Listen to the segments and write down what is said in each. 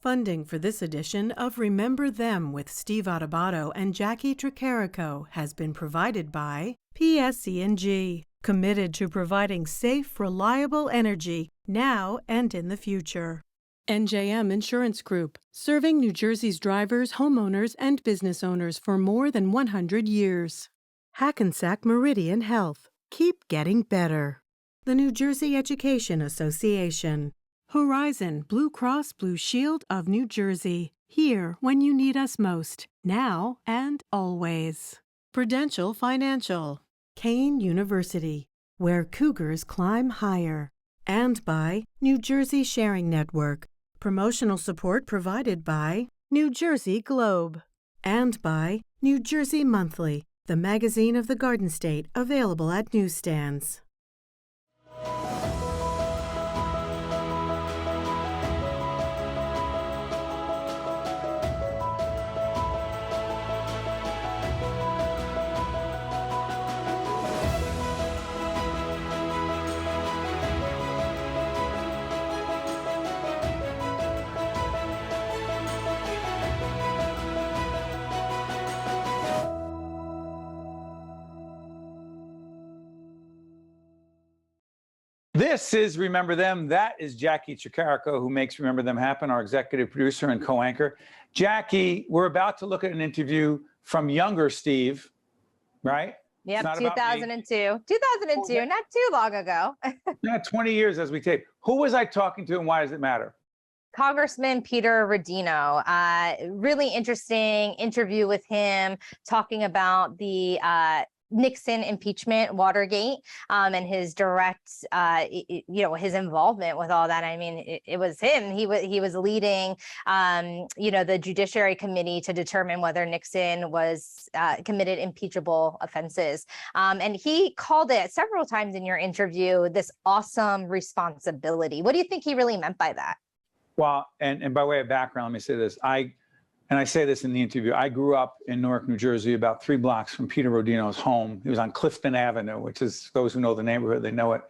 Funding for this edition of Remember Them with Steve Adubato and Jacqui Tricarico has been provided by PSE&G, committed to providing safe, reliable energy now and in the future. NJM Insurance Group, serving New Jersey's drivers, homeowners, and business owners for more than 100 years. Hackensack Meridian Health, keep getting better. The New Jersey Education Association. Horizon Blue Cross Blue Shield of New Jersey. Here when you need us most, now and always. Prudential Financial. Kane University, where Cougars climb higher. And by New Jersey Sharing Network. Promotional support provided by New Jersey Globe. And by New Jersey Monthly, the magazine of the Garden State, available at newsstands. This is Remember Them. That is Jacqui Tricarico, who makes Remember Them happen, our executive producer and co-anchor. Jacqui, we're about to look at an interview from younger Steve, right? Yep, 2002. 2002, not too long ago. Not 20 years as we tape. Who was I talking to and why does it matter? Congressman Peter Rodino. Really interesting interview with him, talking about the Nixon impeachment, Watergate, and his direct, his involvement with all that. I mean, it was him. He was leading, the Judiciary Committee to determine whether Nixon was committed impeachable offenses. And he called it several times in your interview this awesome responsibility. What do you think he really meant by that? Well, and by way of background, let me say this. And I say this in the interview, I grew up in Newark, New Jersey, about 3 blocks from Peter Rodino's home. He was on Clifton Avenue, which is, those who know the neighborhood, they know it.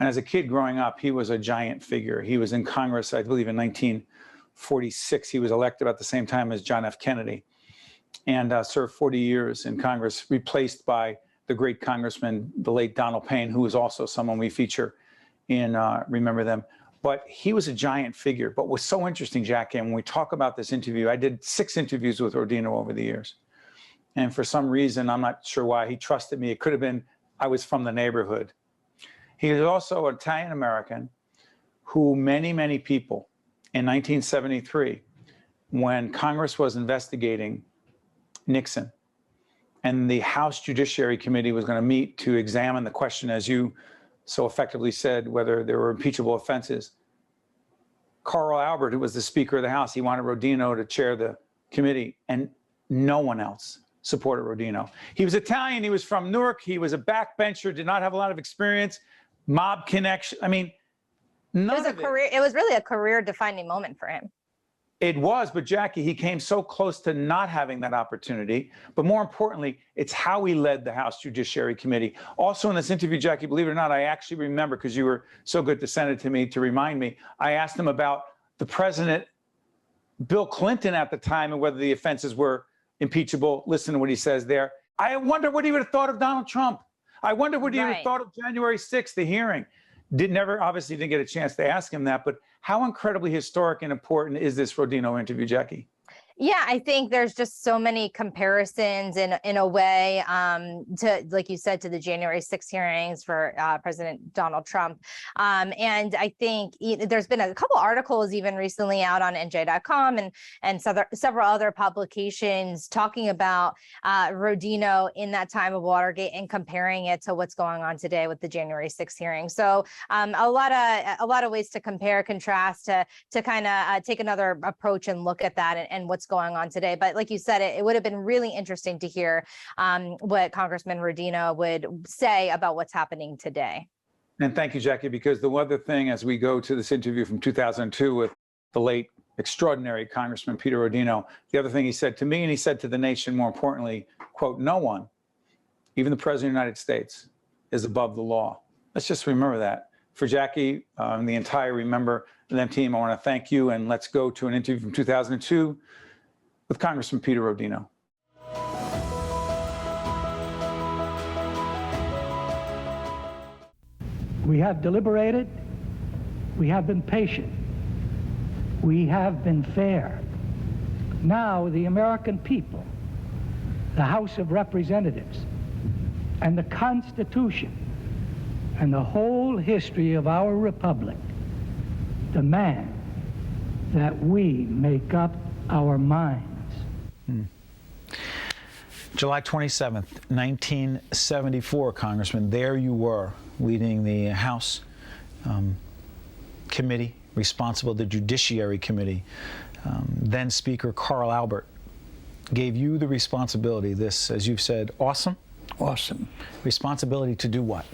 And as a kid growing up, he was a giant figure. He was in Congress, I believe, in 1946. He was elected about the same time as John F. Kennedy and served 40 years in Congress, replaced by the great Congressman, the late Donald Payne, who is also someone we feature in Remember Them. But he was a giant figure. But what's so interesting, Jacqui, and when we talk about this interview, I did 6 interviews with Rodino over the years. And for some reason, I'm not sure why, he trusted me. It could have been I was from the neighborhood. He is also an Italian-American who many, many people in 1973, when Congress was investigating Nixon, and the House Judiciary Committee was going to meet to examine the question, as you so effectively said, whether there were impeachable offenses. Carl Albert, who was the Speaker of the House, he wanted Rodino to chair the committee, and no one else supported Rodino. He was Italian, he was from Newark, he was a backbencher, did not have a lot of experience, mob connection. I mean, it was really a career-defining moment for him. It was, but Jacqui, he came so close to not having that opportunity. But more importantly, it's how he led the House Judiciary Committee. Also in this interview, Jacqui, believe it or not, I actually remember, because you were so good to send it to me to remind me, I asked him about the president, Bill Clinton at the time, and whether the offenses were impeachable. Listen to what he says there. I wonder what he would have thought of Donald Trump. I wonder what he would have thought of January 6th, the hearing. Obviously didn't get a chance to ask him that, but how incredibly historic and important is this Rodino interview, Jacqui? Yeah, I think there's just so many comparisons in a way to, like you said, to the January 6th hearings for President Donald Trump. And I think there's been a couple articles even recently out on NJ.com and several other publications talking about Rodino in that time of Watergate and comparing it to what's going on today with the January 6th hearing. So a lot of ways to compare, contrast, to kind of take another approach and look at that and what's going on today. But like you said, it would have been really interesting to hear what Congressman Rodino would say about what's happening today. And thank you, Jacqui, because the other thing, as we go to this interview from 2002 with the late extraordinary Congressman Peter Rodino, the other thing he said to me and he said to the nation, more importantly, quote, no one, even the President of the United States, is above the law. Let's just remember that. for Jacqui and the entire Remember Them team, I want to thank you, and let's go to an interview from 2002 with Congressman Peter Rodino. We have deliberated, we have been patient, we have been fair. Now the American people, the House of Representatives, and the Constitution, and the whole history of our republic demand that we make up our minds. July 27th, 1974, Congressman, there you were, leading the House committee responsible, the Judiciary Committee. Then Speaker Carl Albert gave you the responsibility, this, as you've said, awesome responsibility to do what?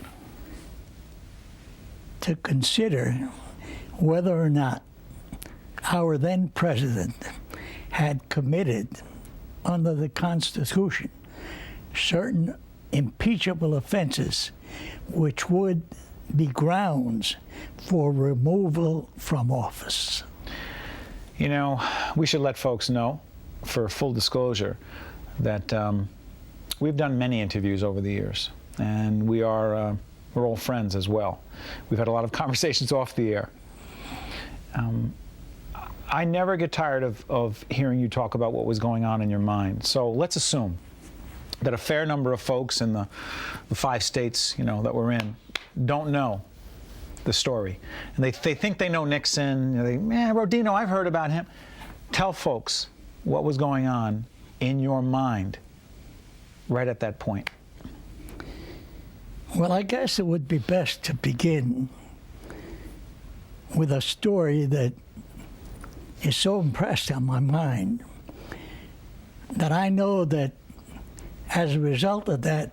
To consider whether or not our then president had committed under the Constitution certain impeachable offenses which would be grounds for removal from office. You know, we should let folks know, for full disclosure, that we've done many interviews over the years, and we're all friends as well. We've had a lot of conversations off the air. I never get tired of hearing you talk about what was going on in your mind. So let's assume that a fair number of folks in the 5 states, you know, that we're in don't know the story. And they think they know Nixon. You know, Rodino, I've heard about him. Tell folks what was going on in your mind right at that point. Well, I guess it would be best to begin with a story that is so impressed on my mind that I know that as a result of that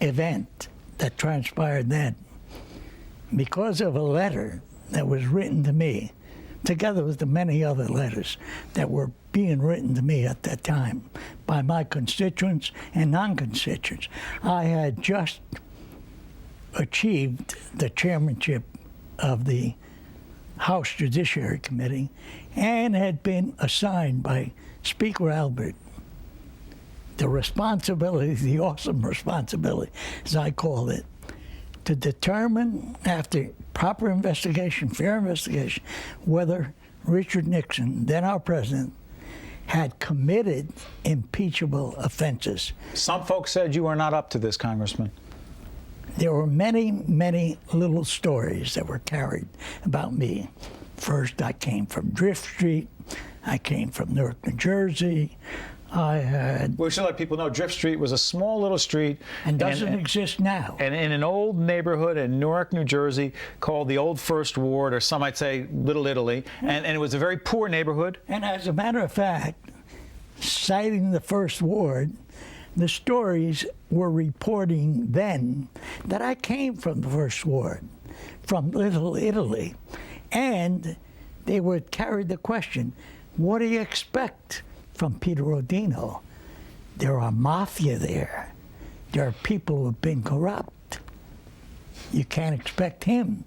event that transpired then, because of a letter that was written to me, together with the many other letters that were being written to me at that time by my constituents and non-constituents, I had just achieved the chairmanship of the House Judiciary Committee and had been assigned by Speaker Albert the responsibility, the awesome responsibility, as I call it, to determine, after proper investigation, fair investigation, whether Richard Nixon, then our president, had committed impeachable offenses. Some folks said you were not up to this, Congressman. There were many, many little stories that were carried about me. First, I came from Drift Street. I came from Newark, New Jersey. We should let people know Drift Street was a small little street. And doesn't exist now. And in an old neighborhood in Newark, New Jersey, called the Old First Ward, or some might say Little Italy. And it was a very poor neighborhood. And as a matter of fact, citing the First Ward, the stories were reporting then that I came from the First Ward, from Little Italy. And they would carry the question, what do you expect from Peter Rodino? There are mafia there. There are people who have been corrupt. You can't expect him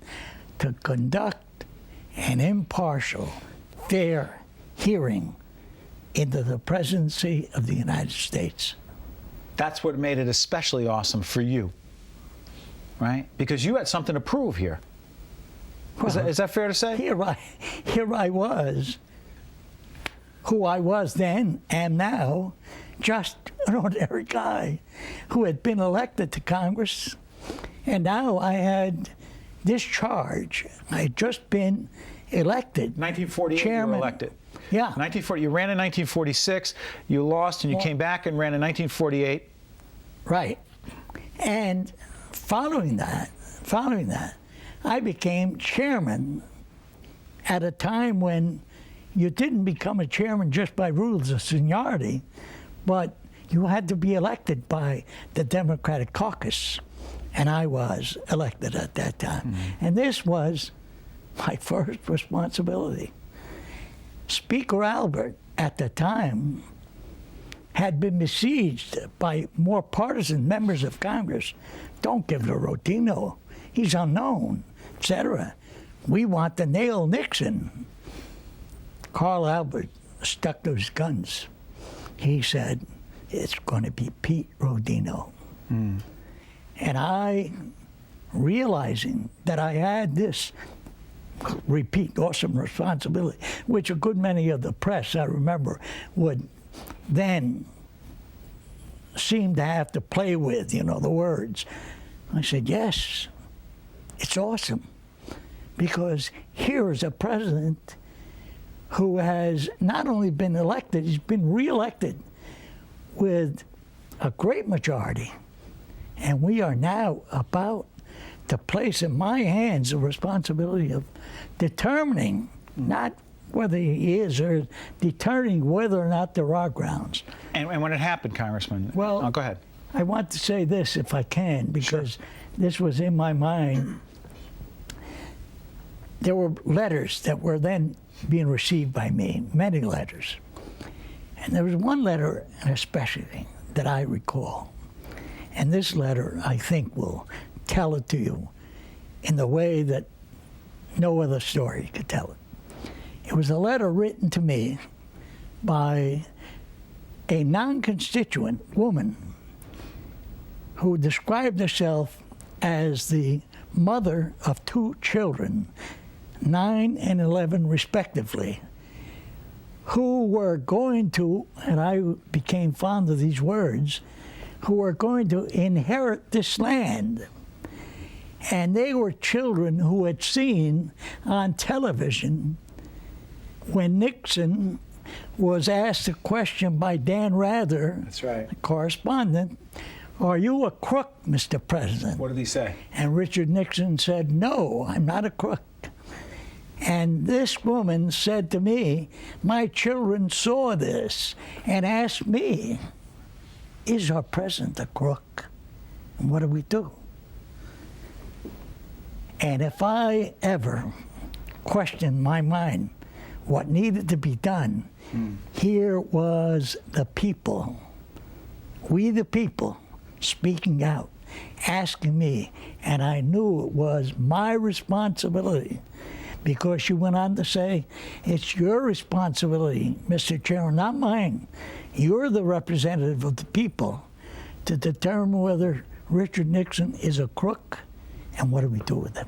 to conduct an impartial, fair hearing into the presidency of the United States. That's what made it especially awesome for you, right? Because you had something to prove here. Well, is that fair to say? Here I was, who I was then and now, just an ordinary guy who had been elected to Congress, and now I had this charge. I had just been elected. 1948, chairman. you were elected. Yeah. 1940. You ran in 1946. You lost, and you came back and ran in 1948. Right. And following that, I became chairman at a time when you didn't become a chairman just by rules of seniority, but you had to be elected by the Democratic caucus, and I was elected at that time. Mm-hmm. And this was my first responsibility. Speaker Albert, at the time, had been besieged by more partisan members of Congress. Don't give it to Rodino. He's unknown. etc. We want to nail Nixon. Carl Albert stuck to his guns. He said, it's going to be Pete Rodino. And I, realizing that I had this, repeat, awesome responsibility, which a good many of the press, I remember, would then seem to have to play with, you know, the words. I said, yes, it's awesome. Because here is a president who has not only been elected, he's been reelected with a great majority. And we are now about to place in my hands the responsibility of determining, not whether he is, or determining whether or not there are grounds. And when it happened, Congressman, well, go ahead. I want to say this, if I can, because this was in my mind. There were letters that were then being received by me, many letters. And there was one letter especially that I recall. And this letter, I think, will tell it to you in the way that no other story could tell it. It was a letter written to me by a non-constituent woman who described herself as the mother of 2 children, 9 and 11 respectively, who were going to, and I became fond of these words, who were going to inherit this land. And they were children who had seen on television when Nixon was asked a question by Dan Rather, That's right, the correspondent, "Are you a crook, Mr. President?" What did he say? And Richard Nixon said, "No, I'm not a crook." And this woman said to me, my children saw this and asked me, is our president a crook? And what do we do? And if I ever questioned my mind what needed to be done, here was the people, we the people, speaking out, asking me, and I knew it was my responsibility, because she went on to say, it's your responsibility, Mr. Chairman, not mine. You're the representative of the people to determine whether Richard Nixon is a crook, and what do we do with him?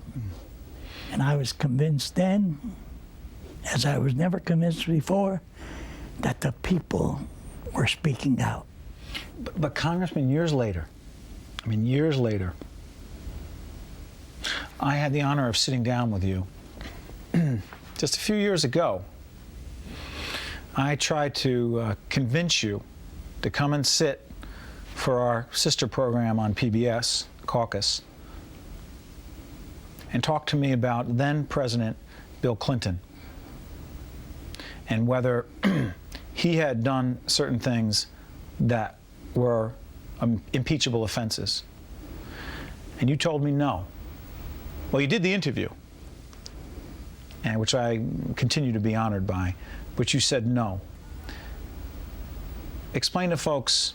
And I was convinced then, as I was never convinced before, that the people were speaking out. But Congressman, years later, I had the honor of sitting down with you just a few years ago. I tried to convince you to come and sit for our sister program on PBS, Caucus, and talk to me about then President Bill Clinton and whether he had done certain things that were impeachable offenses. And you told me no. Well, you did the interview, and which I continue to be honored by, but you said no. Explain to folks,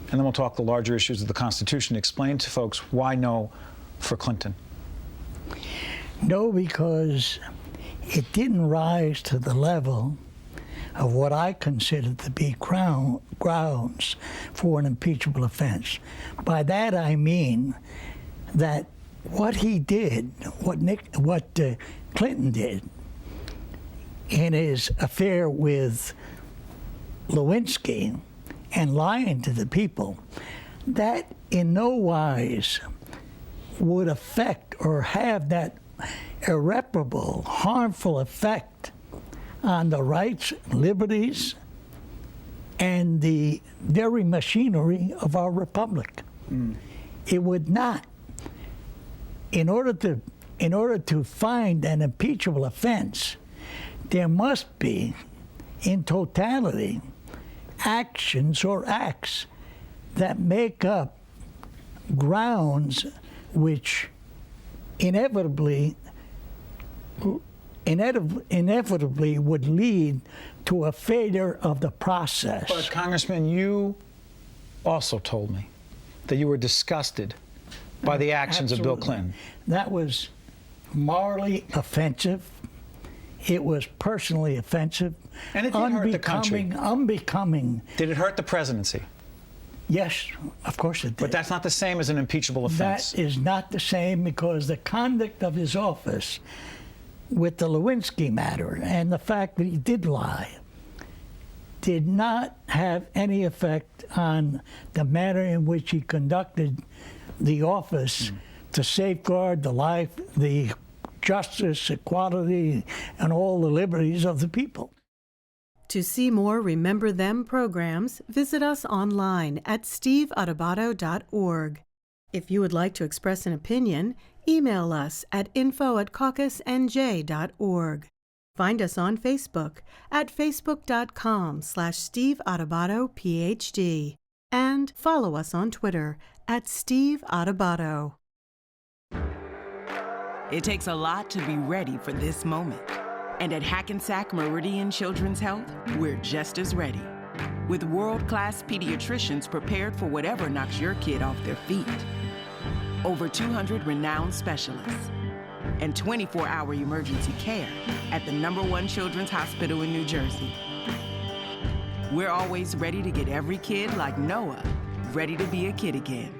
and then we'll talk the larger issues of the Constitution. Explain to folks why no for Clinton. No, because it didn't rise to the level of what I consider to be grounds for an impeachable offense. By that I mean that what he did, what Clinton did in his affair with Lewinsky and lying to the people, that in no wise would affect or have that irreparable, harmful effect on the rights, liberties, and the very machinery of our republic. It would not. In order to find an impeachable offense, there must be, in totality, actions or acts that make up grounds which inevitably would lead to a failure of the process. But Congressman, you also told me that you were disgusted by the actions of Bill Clinton. That was morally offensive. It was personally offensive. And it did hurt the country. Unbecoming. Did it hurt the presidency? Yes, of course it did. But that's not the same as an impeachable offense. That is not the same, because the conduct of his office with the Lewinsky matter and the fact that he did lie did not have any effect on the manner in which he conducted the office to safeguard the life, the justice, equality, and all the liberties of the people. To see more Remember Them programs, visit us online at steveadubato.org. If you would like to express an opinion, email us at info@caucusnj.org. Find us on Facebook at facebook.com/Steve Adubato, PhD, and follow us on Twitter at Steve Adubato. It takes a lot to be ready for this moment. And at Hackensack Meridian Children's Health, we're just as ready. With world-class pediatricians prepared for whatever knocks your kid off their feet. Over 200 renowned specialists. And 24-hour emergency care at the #1 children's hospital in New Jersey. We're always ready to get every kid like Noah, ready to be a kid again.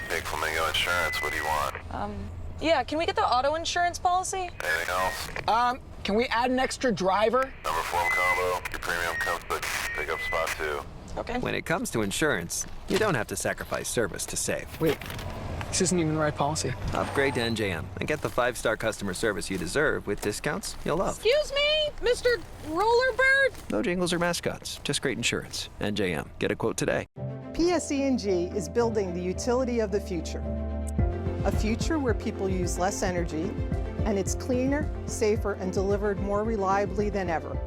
Big Flamingo Insurance, what do you want? Yeah, can we get the auto insurance policy? Anything else? Can we add an extra driver? Number form combo, your premium comes with pickup spot too. Okay. When it comes to insurance, you don't have to sacrifice service to save. Wait, this isn't even the right policy. Upgrade to NJM and get the 5-star customer service you deserve with discounts you'll love. Excuse me, Mr. Rollerbird? No jingles or mascots, just great insurance. NJM. Get a quote today. PSE&G is building the utility of the future. A future where people use less energy, and it's cleaner, safer, and delivered more reliably than ever.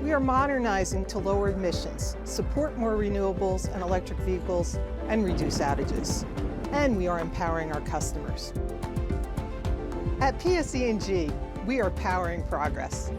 We are modernizing to lower emissions, support more renewables and electric vehicles, and reduce outages. And we are empowering our customers. At PSE&G, we are powering progress.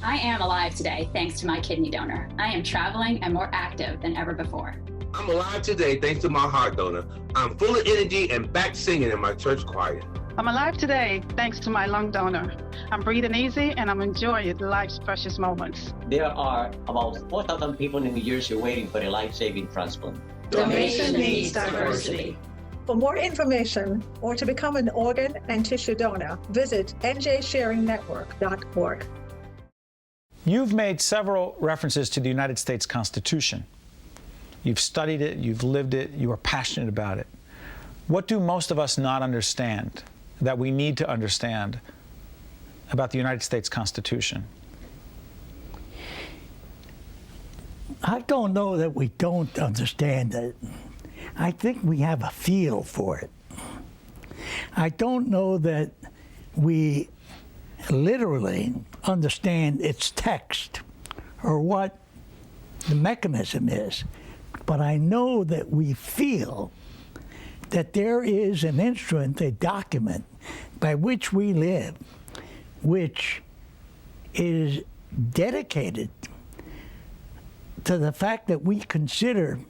I am alive today thanks to my kidney donor. I am traveling and more active than ever before. I'm alive today thanks to my heart donor. I'm full of energy and back singing in my church choir. I'm alive today thanks to my lung donor. I'm breathing easy and I'm enjoying life's precious moments. There are about 4,000 people in New Jersey waiting for a life-saving transplant. Donation needs diversity. For more information or to become an organ and tissue donor, visit njsharingnetwork.org. You've made several references to the United States Constitution. You've studied it, you've lived it, you are passionate about it. What do most of us not understand that we need to understand about the United States Constitution? I don't know that we don't understand it. I think we have a feel for it. I don't know that we literally understand its text or what the mechanism is, but I know that we feel that there is an instrument, a document by which we live, which is dedicated to the fact that we consider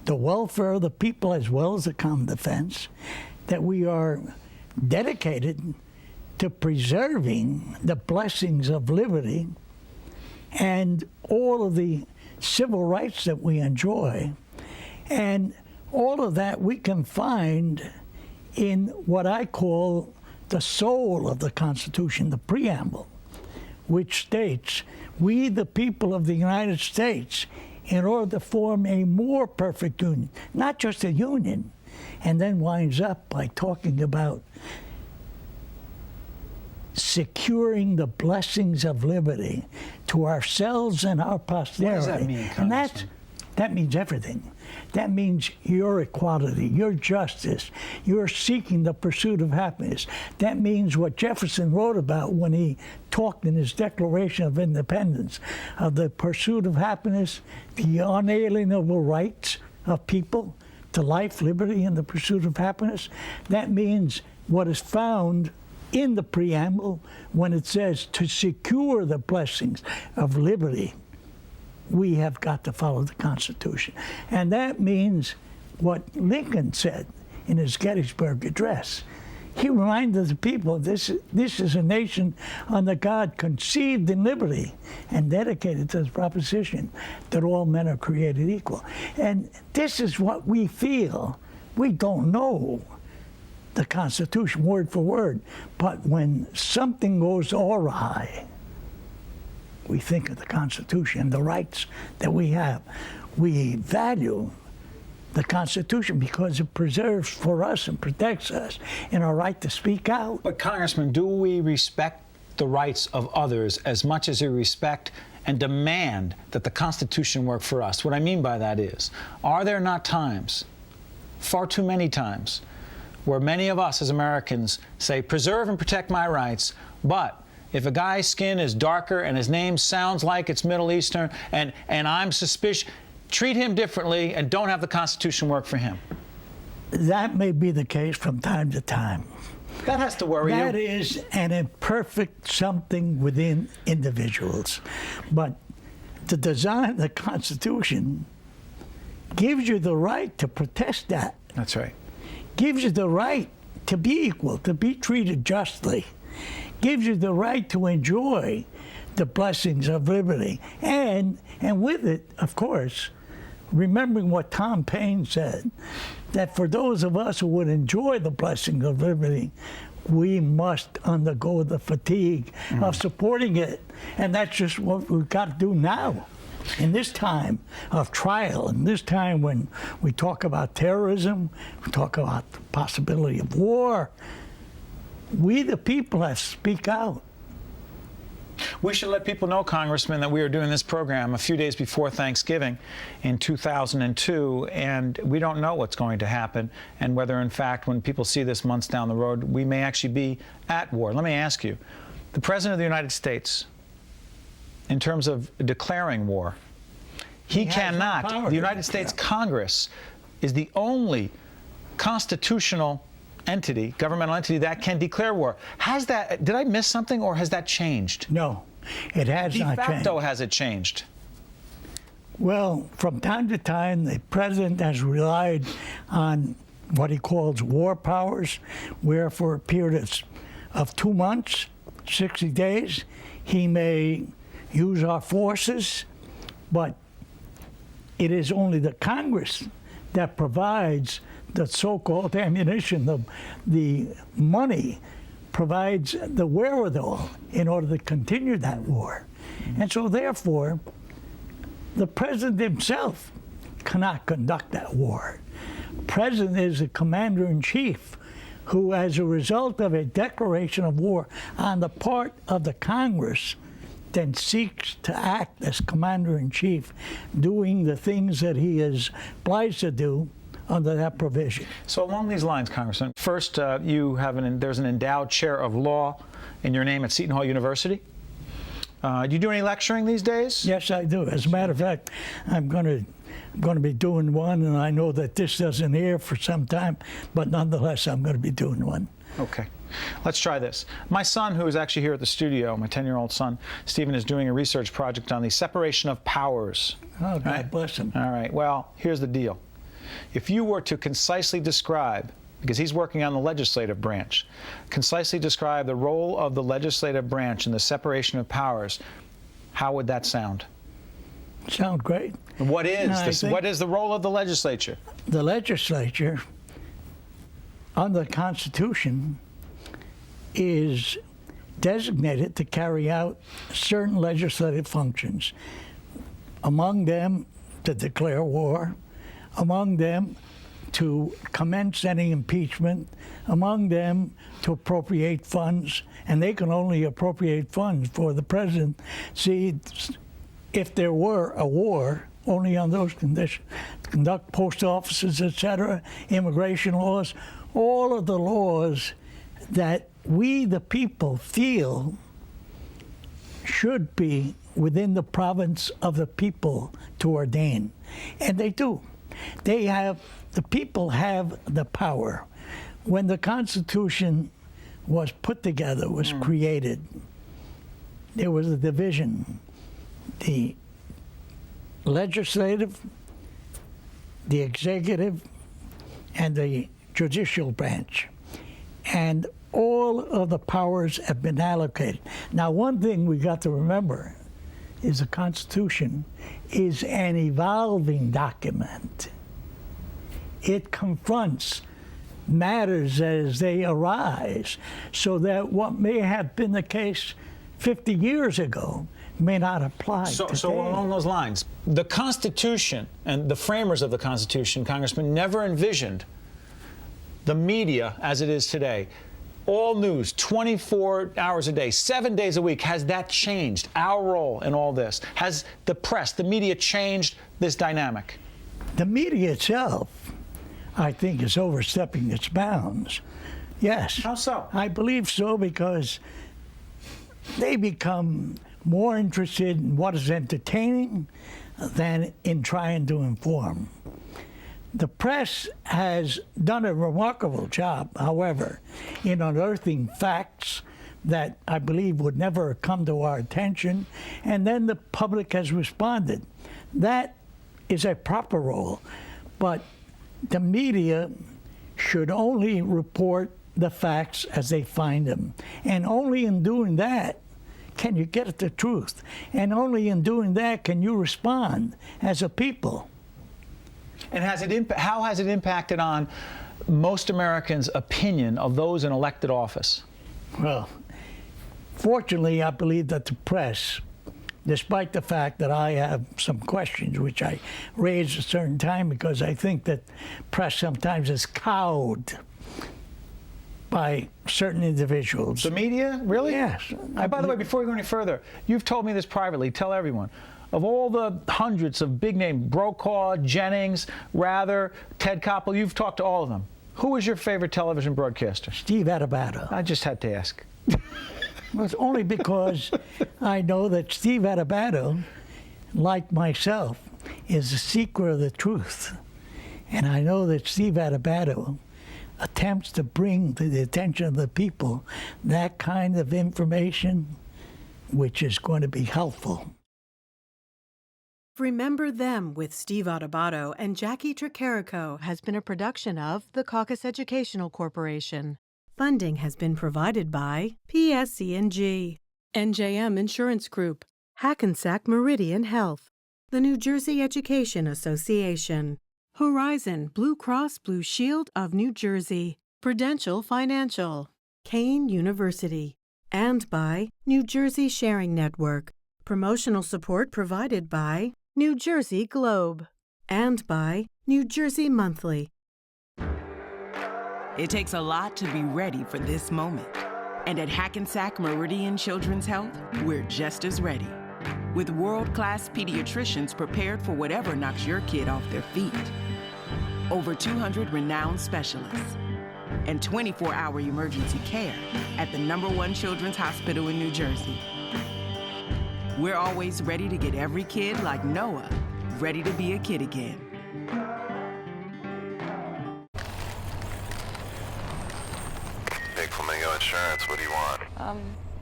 the welfare of the people as well as the common defense, that we are dedicated to preserving the blessings of liberty and all of the civil rights that we enjoy. And all of that we can find in what I call the soul of the Constitution, the preamble, which states, we the people of the United States, in order to form a more perfect union, not just a union, and then winds up by talking about securing the blessings of liberty to ourselves and our posterity. What does that mean, Congressman? And that means everything. That means your equality, your justice, your seeking the pursuit of happiness. That means what Jefferson wrote about when he talked in his Declaration of Independence, of the pursuit of happiness, the unalienable rights of people to life, liberty, and the pursuit of happiness. That means what is found in the preamble when it says to secure the blessings of liberty we have got to follow the Constitution. And that means what Lincoln said in his Gettysburg Address. He reminded the people, this is a nation under God conceived in liberty and dedicated to the proposition that all men are created equal. And this is what we feel. We don't know the Constitution word for word, but when something goes awry, we think of the Constitution, the rights that we have. We value the Constitution because it preserves for us and protects us in our right to speak out. But Congressman, do we respect the rights of others as much as we respect and demand that the Constitution work for us? What I mean by that is, are there not times, far too many times, where many of us as Americans say, preserve and protect my rights, but if a guy's skin is darker and his name sounds like it's Middle Eastern and I'm suspicious, treat him differently and don't have the Constitution work for him? That may be the case from time to time. That has to worry you. That is an imperfect something within individuals. But the design of the Constitution gives you the right to protest that. That's right. Gives you the right to be equal, to be treated justly. Gives you the right to enjoy the blessings of liberty. And with it, of course, remembering what Tom Paine said, that for those of us who would enjoy the blessing of liberty, we must undergo the fatigue of supporting it. And that's just what we've got to do now. In this time of trial, in this time when we talk about terrorism, we talk about the possibility of war, we the people have to speak out. We should let people know, Congressman, that we are doing this program a few days before Thanksgiving in 2002, and we don't know what's going to happen and whether, in fact, when people see this months down the road, we may actually be at war. Let me ask you, the President of the United States, in terms of declaring war, he cannot. The United States Congress is the only constitutional entity, governmental entity, that can declare war. Has that, did I miss something, or has that changed? No, it has not changed. De facto, has it changed? Well, from time to time, the president has relied on what he calls war powers, where for a period of 2 months, 60 days, he may use our forces, but it is only the Congress that provides the so-called ammunition, the money, provides the wherewithal in order to continue that war. And so therefore, the president himself cannot conduct that war. The president is the commander-in-chief who, as a result of a declaration of war on the part of the Congress, then seeks to act as commander-in-chief, doing the things that he is obliged to do under that provision. So along these lines, Congressman, first, you have there's an endowed chair of law in your name at Seton Hall University. Do you do any lecturing these days? Yes, I do. As a matter of fact, I'm going to be doing one, and I know that this doesn't air for some time, but nonetheless, I'm going to be doing one. Okay. Let's try this. My son, who is actually here at the studio, my 10-year-old son, Stephen, is doing a research project on the separation of powers. Oh, God bless him. All right. Well, here's the deal. If you were to concisely describe, because he's working on the legislative branch, concisely describe the role of the legislative branch in the separation of powers, how would that sound? Sound great. What is what is the role of the legislature? The legislature, under the Constitution, is designated to carry out certain legislative functions. Among them, to declare war. Among them, to commence any impeachment. Among them, to appropriate funds. And they can only appropriate funds for the president. See, if there were a war, only on those conditions, conduct post offices, etc., immigration laws, all of the laws that we, the people, feel should be within the province of the people to ordain. And they do. The people have the power. When the Constitution was put together, was created, there was a division. The legislative, the executive, and the judicial branch. And all of the powers have been allocated. Now, one thing we got to remember is the Constitution is an evolving document. It confronts matters as they arise, so that what may have been the case 50 years ago may not apply today. So along those lines, the Constitution and the framers of the Constitution, Congressman, never envisioned the media as it is today. All news, 24 hours a day, 7 days a week. Has that changed our role in all this? Has the press, the media, changed this dynamic? The media itself, I think, is overstepping its bounds. Yes. How so? I believe so, because they become more interested in what is entertaining than in trying to inform. The press has done a remarkable job, however, in unearthing facts that I believe would never come to our attention, and then the public has responded. That is a proper role, but the media should only report the facts as they find them, and only in doing that can you get at the truth, and only in doing that can you respond as a people. And how has it impacted on most Americans' opinion of those in elected office? Well, fortunately, I believe that the press, despite the fact that I have some questions, which I raised at a certain time, because I think that press sometimes is cowed by certain individuals. The media? Really? Yes. By the way, before we go any further, you've told me this privately. Tell everyone. Of all the hundreds of big names, Brokaw, Jennings, Rather, Ted Koppel, you've talked to all of them. Who is your favorite television broadcaster? Steve Adubato. I just had to ask. Well, it's only because I know that Steve Adubato, like myself, is a seeker of the truth. And I know that Steve Adubato attempts to bring to the attention of the people that kind of information which is going to be helpful. Remember Them with Steve Adubato and Jacqui Tricarico has been a production of the Caucus Educational Corporation. Funding has been provided by PSC&G, NJM Insurance Group, Hackensack Meridian Health, the New Jersey Education Association, Horizon Blue Cross Blue Shield of New Jersey, Prudential Financial, Kane University, and by New Jersey Sharing Network. Promotional support provided by New Jersey Globe and by New Jersey Monthly. It takes a lot to be ready for this moment. And at Hackensack Meridian Children's Health, we're just as ready. With world-class pediatricians prepared for whatever knocks your kid off their feet. Over 200 renowned specialists. And 24-hour emergency care at the #1 children's hospital in New Jersey. We're always ready to get every kid like Noah, ready to be a kid again. Big Flamingo Insurance, what do you want?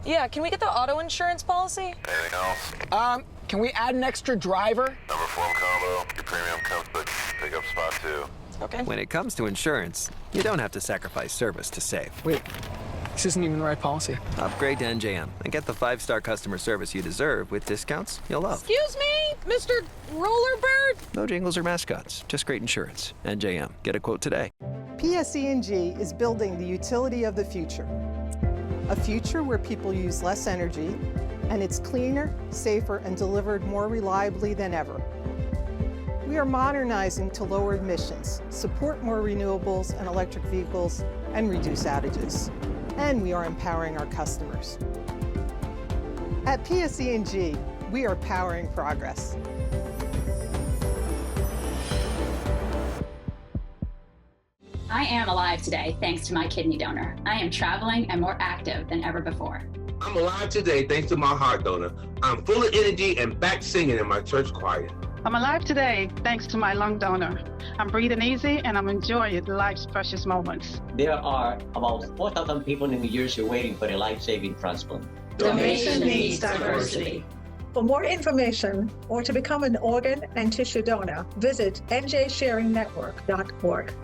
Yeah, can we get the auto insurance policy? Anything else? Can we add an extra driver? Number form combo, your premium comes with pickup spot too. Okay. When it comes to insurance, you don't have to sacrifice service to save. Wait, this isn't even the right policy. Upgrade to NJM and get the 5-star customer service you deserve with discounts you'll love. Excuse me, Mr. Rollerbird? No jingles or mascots, just great insurance. NJM. Get a quote today. PSC&G is building the utility of the future. A future where people use less energy, and it's cleaner, safer, and delivered more reliably than ever. We are modernizing to lower emissions, support more renewables and electric vehicles, and reduce outages. And we are empowering our customers. At PSC&G, we are powering progress. I am alive today thanks to my kidney donor. I am traveling and more active than ever before. I'm alive today thanks to my heart donor. I'm full of energy and back singing in my church choir. I'm alive today thanks to my lung donor. I'm breathing easy and I'm enjoying life's precious moments. There are about 4,000 people in New Jersey waiting for a life-saving transplant. Donation needs diversity. For more information or to become an organ and tissue donor, visit njsharingnetwork.org.